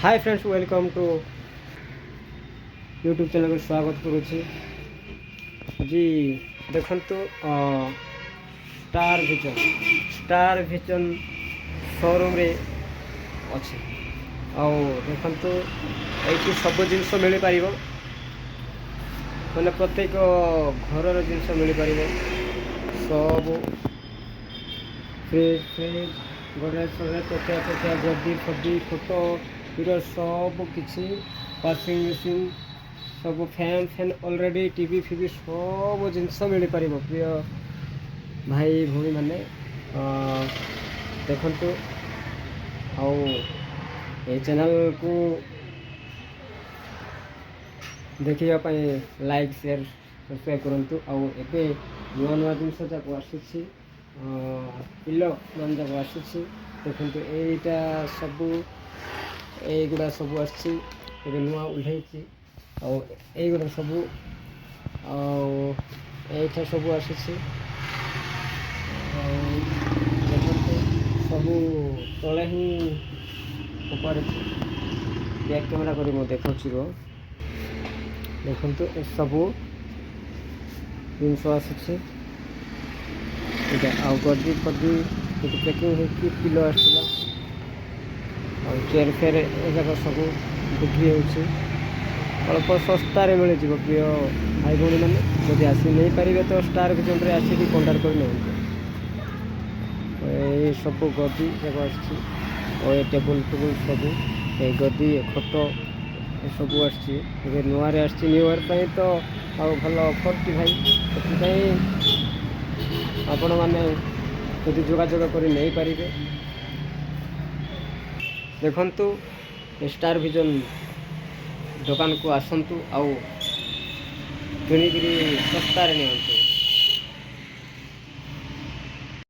Hi friends, welcome to YouTube channel को स्वागत करुच्ची जी। देखंतु स्टार विजन शोरूम रे अच्छे आउ देखंतु ये सब जिनस मिल पार मैंने प्रत्येक घर जिनस मिल पार सब फ्रिज फ्रिज गणेश तकिया तकिया गदी फदी फोटो हीरो सब किसी वाशिंग मशीन सब फैन फैन ऑलरेडी टीवी फिवी सब जिनस मिल पार प्रिय भाई भूणी मैंने देखंतु आउ ये चैनल को देखापी लाइक शेयर सब्सक्राइब करूँ। आउ ए नुआ नुआ जिनस जाक आसूसी पिलो मान जाक आसूसी देखो यहीटा सब युड़ा सब आसी नुआ उल्लैची आईगुड़ा सब आईटा सब आसूसी देखते सब तले ही उपाड़ बैक कैमेरा कर देखा देखते सब जिनस आसूसी आ गदी फदी पैकिंग हो पिलो आसला चेयर फेयर एजाक सब बिक्री हो अल्प सस्तार मिल जाव प्रिय भाई भाई मैंने जब आसी नहीं पारे तो स्टार विजन रे आसिक कंटाक्ट कर सब गदी जाक आ टेबुल टेबुल सब ये गदी खट सब आसी नुआ न्यू इयर तो भल अफर टी भाई आपण मैंने यदि जोगाजोग कर नहीं पारे देखंतु स्टार विजन दुकान को आसंतु आउ किनिकी सस्तार नियंतु।